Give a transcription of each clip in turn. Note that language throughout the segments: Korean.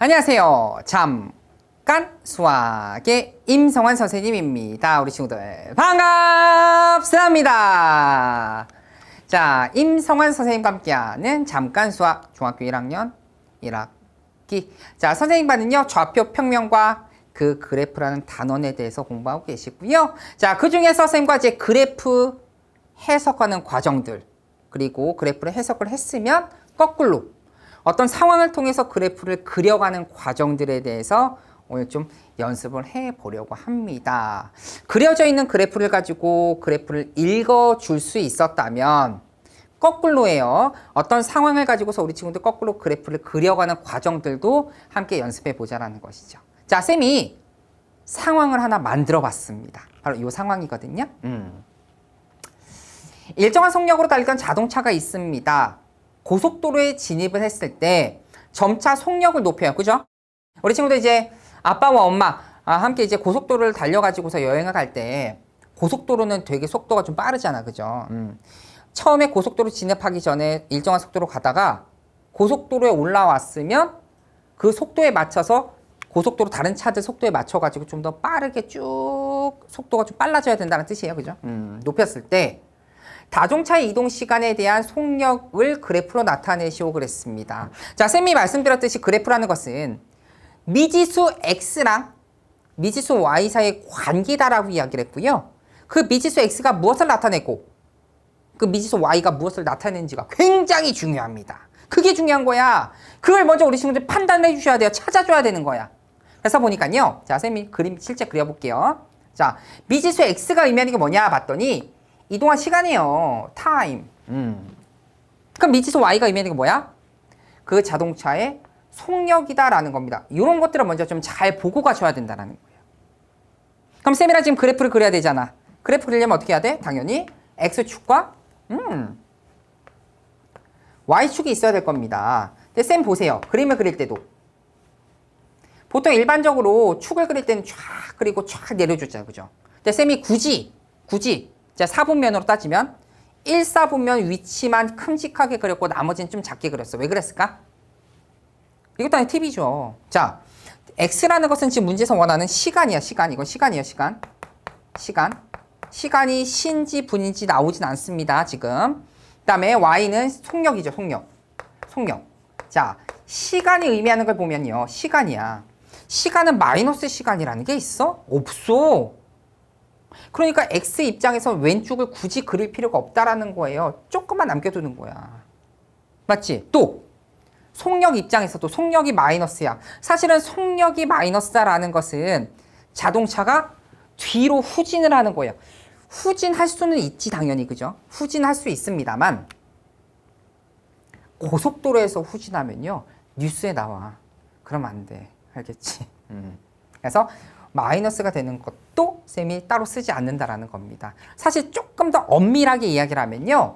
안녕하세요. 잠깐 수학의 임성환 선생님입니다. 우리 친구들 반갑습니다. 자, 임성환 선생님과 함께하는 잠깐 수학 중학교 1학년 1학기. 자, 선생님과는요 좌표 평면과 그 그래프라는 단원에 대해서 공부하고 계시고요. 자, 그 중에서 선생님과 이제 그래프 해석하는 과정들, 그리고 그래프를 해석을 했으면 거꾸로 어떤 상황을 통해서 그래프를 그려가는 과정들에 대해서 오늘 좀 연습을 해보려고 합니다. 그려져 있는 그래프를 가지고 그래프를 읽어줄 수 있었다면 거꾸로예요. 어떤 상황을 가지고서 우리 친구들 거꾸로 그래프를 그려가는 과정들도 함께 연습해 보자라는 것이죠. 자, 쌤이 상황을 하나 만들어 봤습니다. 바로 이 상황이거든요. 일정한 속력으로 달리던 자동차가 있습니다. 고속도로에 진입을 했을 때 점차 속력을 높여요. 그죠? 우리 친구들 이제 아빠와 엄마 함께 이제 고속도로를 달려가지고서 여행을 갈 때 고속도로는 되게 속도가 좀 빠르잖아. 그죠? 처음에 고속도로 진입하기 전에 일정한 속도로 가다가 고속도로에 올라왔으면 그 속도에 맞춰서 고속도로 다른 차들 속도에 맞춰가지고 좀 더 빠르게 쭉 속도가 좀 빨라져야 된다는 뜻이에요. 그죠? 높였을 때 자동차의 이동 시간에 대한 속력을 그래프로 나타내시오 그랬습니다. 자, 쌤이 말씀드렸듯이 그래프라는 것은 미지수 x랑 미지수 y 사이의 관계다라고 이야기를 했고요. 그 미지수 x가 무엇을 나타내고 그 미지수 y가 무엇을 나타내는지가 굉장히 중요합니다. 그게 중요한 거야. 그걸 먼저 우리 친구들 판단해 주셔야 돼요. 찾아줘야 되는 거야. 그래서 보니까요. 자, 쌤이 그림 실제 그려볼게요. 자, 미지수 x가 의미하는 게 뭐냐 봤더니 이동한 시간이에요. 타임. 그럼 미지수 y가 의미하는 게 뭐야? 그 자동차의 속력이다라는 겁니다. 이런 것들을 먼저 좀 잘 보고 가셔야 된다는 거예요. 그럼 쌤이랑 지금 그래프를 그려야 되잖아. 그래프 그리려면 어떻게 해야 돼? 당연히 x축과 y축이 있어야 될 겁니다. 근데 쌤 보세요. 그림을 그릴 때도 보통 일반적으로 축을 그릴 때는 쫙 그리고 쫙 내려주잖아요. 그죠? 근데 쌤이 굳이 자, 4분면으로 따지면 1/4분면 위치만 큼직하게 그렸고 나머지는 좀 작게 그렸어. 왜 그랬을까? 이것도 아니 팁이죠. 자, x라는 것은 지금 문제에서 원하는 시간이야. 시간. 이건 시간이에요. 시간. 시간이 신지 분인지 나오진 않습니다. 지금. 그 다음에 y는 속력이죠. 속력. 자, 시간이 의미하는 걸 보면요. 시간이야. 시간은 마이너스 시간이라는 게 있어? 없어. 그러니까 x 입장에서 왼쪽을 굳이 그릴 필요가 없다라는 거예요. 조금만 남겨두는 거야. 맞지? 또 속력 입장에서도 속력이 마이너스야. 사실은 속력이 마이너스다라는 것은 자동차가 뒤로 후진을 하는 거예요. 후진할 수는 있지 당연히. 그죠? 후진할 수 있습니다만 고속도로에서 후진하면요. 뉴스에 나와. 그러면 안 돼. 알겠지? 그래서 마이너스가 되는 것도 쌤이 따로 쓰지 않는다라는 겁니다. 사실 조금 더 엄밀하게 이야기를 하면요.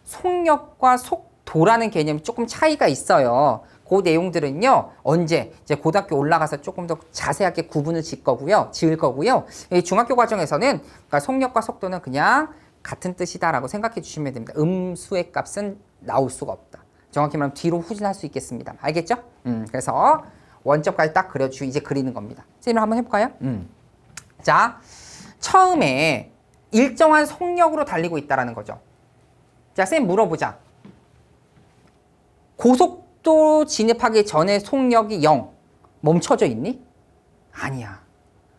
속력과 속도라는 개념이 조금 차이가 있어요. 그 내용들은요. 언제? 이제 고등학교 올라가서 조금 더 자세하게 구분을 지을 거고요. 중학교 과정에서는 그러니까 속력과 속도는 그냥 같은 뜻이다라고 생각해 주시면 됩니다. 음수의 값은 나올 수가 없다. 정확히 말하면 뒤로 후진할 수 있겠습니다. 알겠죠? 그래서 원점까지 딱 그려주고 이제 그리는 겁니다. 선생님 한번 해볼까요? 자, 처음에 일정한 속력으로 달리고 있다는 거죠. 자, 선생님 물어보자. 고속도로 진입하기 전에 속력이 0. 멈춰져 있니? 아니야.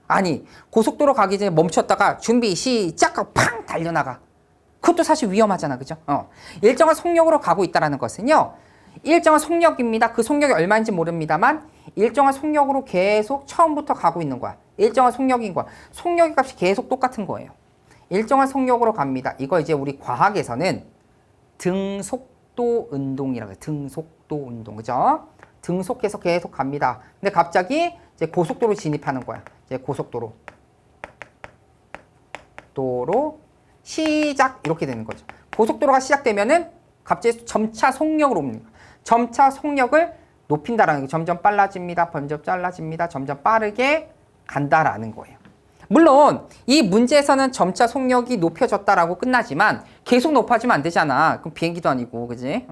아니, 고속도로 가기 전에 멈췄다가 준비 시작 하고 팡 달려나가. 그것도 사실 위험하잖아. 그죠? 일정한 속력으로 가고 있다는 것은요. 일정한 속력입니다. 그 속력이 얼마인지 모릅니다만 일정한 속력으로 계속 처음부터 가고 있는 거야. 일정한 속력인 거야. 속력의 값이 계속 똑같은 거예요. 일정한 속력으로 갑니다. 이거 이제 우리 과학에서는 등속도 운동이라고 해요. 등속도 운동. 그죠? 등속해서 계속 갑니다. 근데 갑자기 이제 고속도로 진입하는 거야. 이제 고속도로. 도로 시작 이렇게 되는 거죠. 고속도로가 시작되면은 갑자기 점차 속력으로 옵니다. 점차 속력을 높인다라는 게 점점 빨라집니다. 점점 짧아집니다. 점점 빠르게 간다라는 거예요. 물론 이 문제에서는 점차 속력이 높여졌다라고 끝나지만 계속 높아지면 안 되잖아. 그럼 비행기도 아니고, 그지?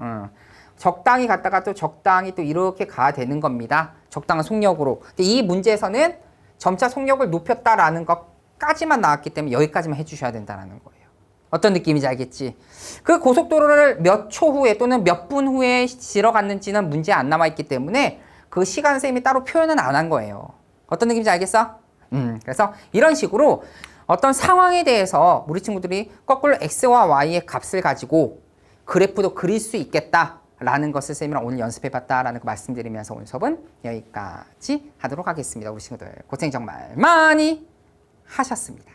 적당히 갔다가 또 적당히 또 이렇게 가야 되는 겁니다. 적당한 속력으로. 근데 이 문제에서는 점차 속력을 높였다라는 것까지만 나왔기 때문에 여기까지만 해주셔야 된다는 거예요. 어떤 느낌인지 알겠지? 그 고속도로를 몇 초 후에 또는 몇 분 후에 지나갔는지는 문제 안 남아있기 때문에 그 시간 선생님이 따로 표현은 안 한 거예요. 어떤 느낌인지 알겠어? 그래서 이런 식으로 어떤 상황에 대해서 우리 친구들이 거꾸로 X와 Y의 값을 가지고 그래프도 그릴 수 있겠다라는 것을 쌤이랑 오늘 연습해봤다라는 거 말씀드리면서 오늘 수업은 여기까지 하도록 하겠습니다. 우리 친구들 고생 정말 많이 하셨습니다.